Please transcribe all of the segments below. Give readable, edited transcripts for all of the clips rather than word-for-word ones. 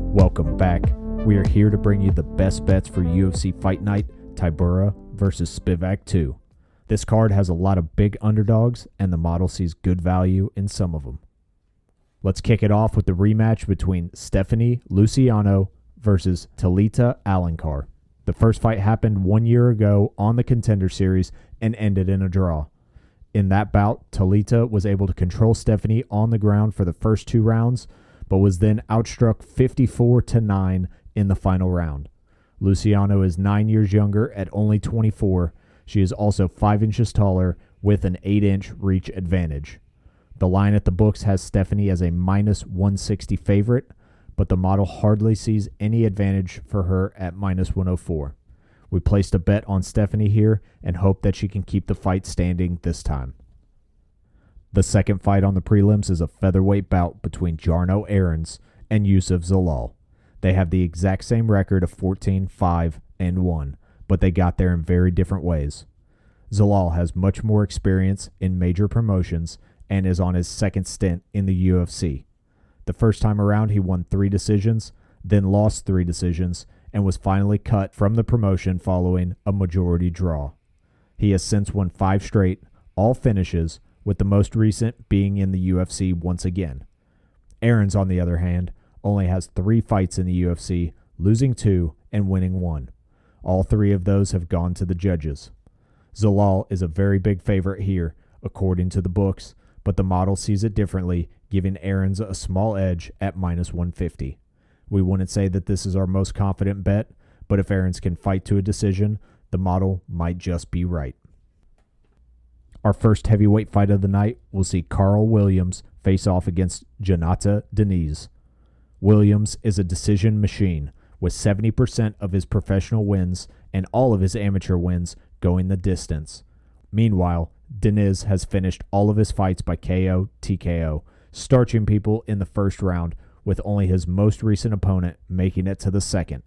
Welcome back. We are here to bring you the best bets for UFC Fight Night, Tybur versus Spivac 2. This card has a lot of big underdogs, and the model sees good value in some of them. Let's kick it off with the rematch between Stephanie Luciano versus Talita Alencar. The first fight happened 1 year ago on the Contender Series and ended in a draw. In that bout, Talita was able to control Stephanie on the ground for the first 2 rounds, but was then outstruck 54-9 in the final round. Luciano is 9 years younger at only 24. She is also 5 inches taller with an 8-inch reach advantage. The line at the books has Stephanie as a minus 160 favorite, but the model hardly sees any advantage for her at minus 104. We placed a bet on Stephanie here and hope that she can keep the fight standing this time. The second fight on the prelims is a featherweight bout between Jarno Aarons and Youssef Zalal. They have the exact same record of 14-5-1, but they got there in very different ways. Zalal has much more experience in major promotions and is on his second stint in the UFC. The first time around, he won 3 decisions, then lost 3 decisions, and was finally cut from the promotion following a majority draw. He has since won 5 straight, all finishes, with the most recent being in the UFC once again. Aarons, on the other hand, only has 3 fights in the UFC, losing 2 and winning 1. All 3 of those have gone to the judges. Zalal is a very big favorite here, according to the books, but the model sees it differently, giving Aarons a small edge at minus 150. We wouldn't say that this is our most confident bet, but if Aarons can fight to a decision, the model might just be right. Our first heavyweight fight of the night will see Carl Williams face off against Jonata Diniz. Williams is a decision machine, with 70% of his professional wins and all of his amateur wins going the distance. Meanwhile, Diniz has finished all of his fights by KO, TKO, starching people in the first round, with only his most recent opponent making it to the second.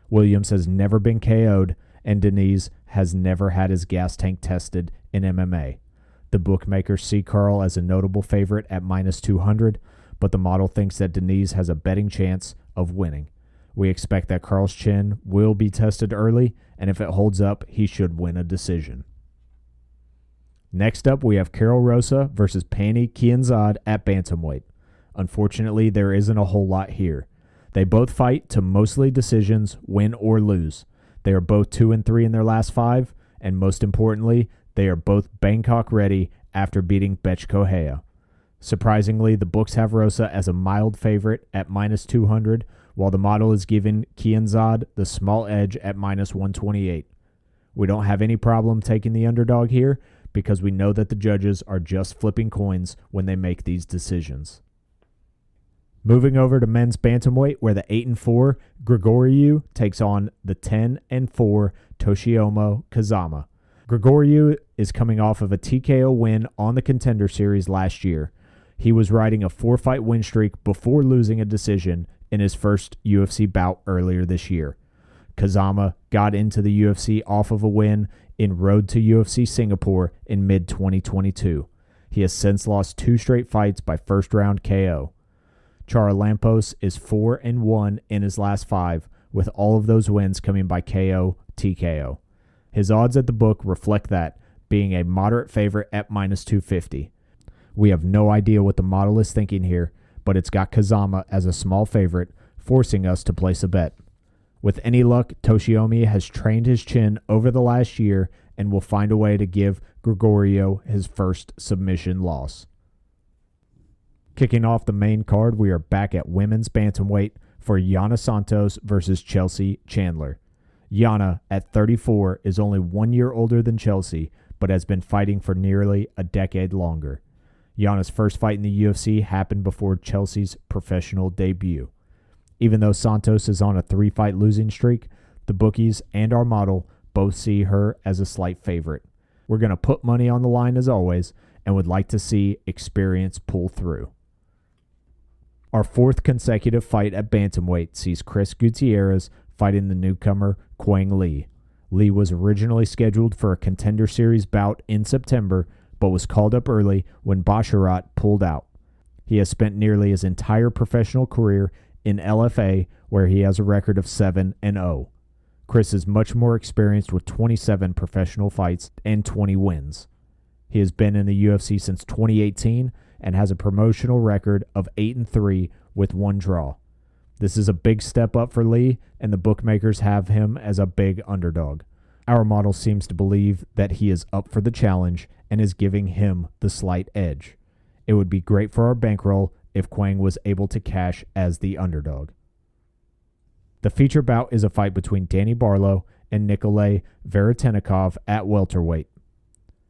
Williams has never been KO'd, and Diniz has never had his gas tank tested in MMA. The bookmakers see Carl as a notable favorite at minus 200, but the model thinks that Diniz has a betting chance of winning. We expect that Carl's chin will be tested early, and if it holds up, he should win a decision. Next up, we have Karol Rosa versus Pannie Kianzad at bantamweight. Unfortunately, there isn't a whole lot here. They both fight to mostly decisions, win or lose. They are both 2-3 in their last 5, and most importantly, they are both Bangkok ready after beating Betch Kohea. Surprisingly, the books have Rosa as a mild favorite at minus 200, while the model is giving Kianzad the small edge at minus 128. We don't have any problem taking the underdog here because we know that the judges are just flipping coins when they make these decisions. Moving over to men's bantamweight, where the 8-4 Grigoriou takes on the 10-4 Toshiomo Kazama. Grigoriou is coming off of a TKO win on the Contender Series last year. He was riding a 4-fight win streak before losing a decision in his first UFC bout earlier this year. Kazama got into the UFC off of a win in Road to UFC Singapore in mid-2022. He has since lost 2 straight fights by first-round KO. Chara Lampos is 4-1 in his last 5, with all of those wins coming by KO, TKO. His odds at the book reflect that, being a moderate favorite at minus 250. We have no idea what the model is thinking here, but it's got Kazama as a small favorite, forcing us to place a bet. With any luck, Toshiomi has trained his chin over the last year and will find a way to give Grigoriou his first submission loss. Kicking off the main card, we are back at women's bantamweight for Yana Santos versus Chelsea Chandler. Yana, at 34, is only 1 year older than Chelsea, but has been fighting for nearly a decade longer. Yana's first fight in the UFC happened before Chelsea's professional debut. Even though Santos is on a 3-fight losing streak, the bookies and our model both see her as a slight favorite. We're going to put money on the line as always and would like to see experience pull through. Our fourth consecutive fight at bantamweight sees Chris Gutierrez fighting the newcomer Quang Le. Le was originally scheduled for a Contender Series bout in September, but was called up early when Basharat pulled out. He has spent nearly his entire professional career in LFA, where he has a record of 7-0. Chris is much more experienced with 27 professional fights and 20 wins. He has been in the UFC since 2018 and has a promotional record of 8-3 with 1 draw. This is a big step up for Lee, and the bookmakers have him as a big underdog. Our model seems to believe that he is up for the challenge and is giving him the slight edge. It would be great for our bankroll if Quang was able to cash as the underdog. The feature bout is a fight between Danny Barlow and Nikolay Veretennikov at welterweight.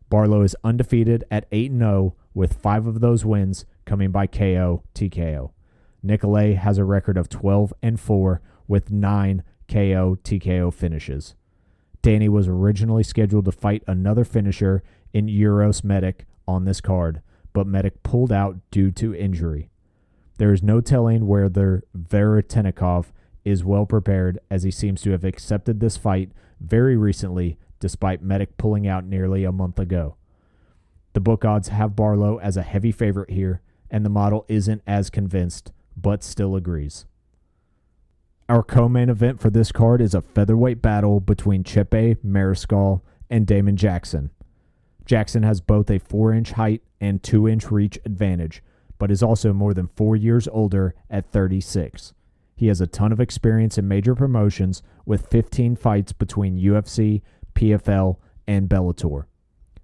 Barlow is undefeated at 8-0, with 5 of those wins coming by KO TKO. Nikolay has a record of 12-4 with 9 KO TKO finishes. Danny was originally scheduled to fight another finisher in Uros Medic on this card, but Medic pulled out due to injury. There is no telling whether Veretennikov is well prepared, as he seems to have accepted this fight very recently despite Medic pulling out nearly a month ago. The book odds have Barlow as a heavy favorite here, and the model isn't as convinced, but still agrees. Our co-main event for this card is a featherweight battle between Chepe Mariscal and Damon Jackson. Jackson has both a 4-inch height and 2-inch reach advantage, but is also more than 4 years older at 36. He has a ton of experience in major promotions with 15 fights between UFC, PFL, and Bellator.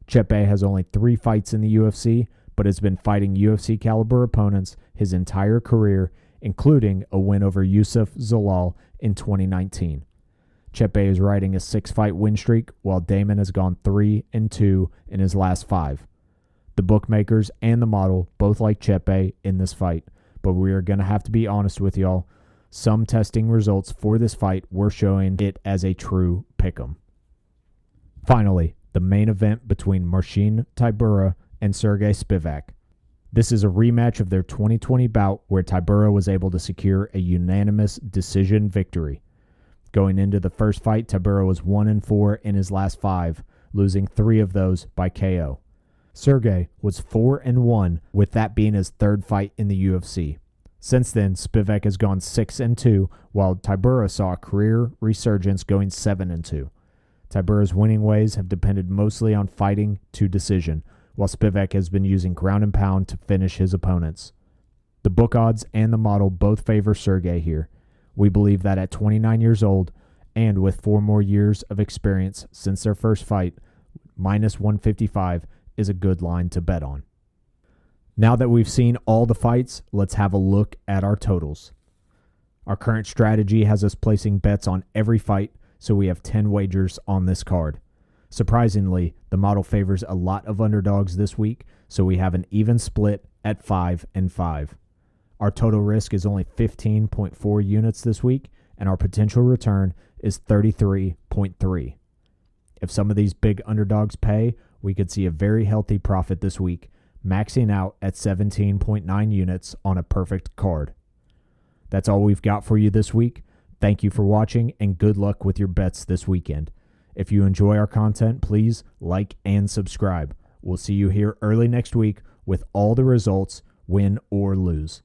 Chepe has only 3 fights in the UFC, but has been fighting UFC caliber opponents his entire career, including a win over Yusuf Zalal in 2019. Chepe is riding a 6-fight win streak, while Damon has gone 3-2 in his last 5. The bookmakers and the model both like Chepe in this fight, but we are going to have to be honest with y'all. Some testing results for this fight were showing it as a true pick'em. Finally, the main event between Marcin Tybur and Sergey Spivac. This is a rematch of their 2020 bout where Tybur was able to secure a unanimous decision victory. Going into the first fight, Tybur was 1-4 in his last 5, losing 3 of those by KO. Sergey was 4-1, with that being his 3rd fight in the UFC. Since then, Spivac has gone 6-2, while Tybur saw a career resurgence going 7-2. Tybur's winning ways have depended mostly on fighting to decision, while Spivac has been using ground and pound to finish his opponents. The book odds and the model both favor Sergey here. We believe that at 29 years old, and with 4 more years of experience since their first fight, -155 is a good line to bet on. Now that we've seen all the fights, let's have a look at our totals. Our current strategy has us placing bets on every fight, so we have 10 wagers on this card. Surprisingly, the model favors a lot of underdogs this week, so we have an even split at 5-5. Our total risk is only 15.4 units this week, and our potential return is 33.3. If some of these big underdogs pay, we could see a very healthy profit this week, maxing out at 17.9 units on a perfect card. That's all we've got for you this week. Thank you for watching, and good luck with your bets this weekend. If you enjoy our content, please like and subscribe. We'll see you here early next week with all the results, win or lose.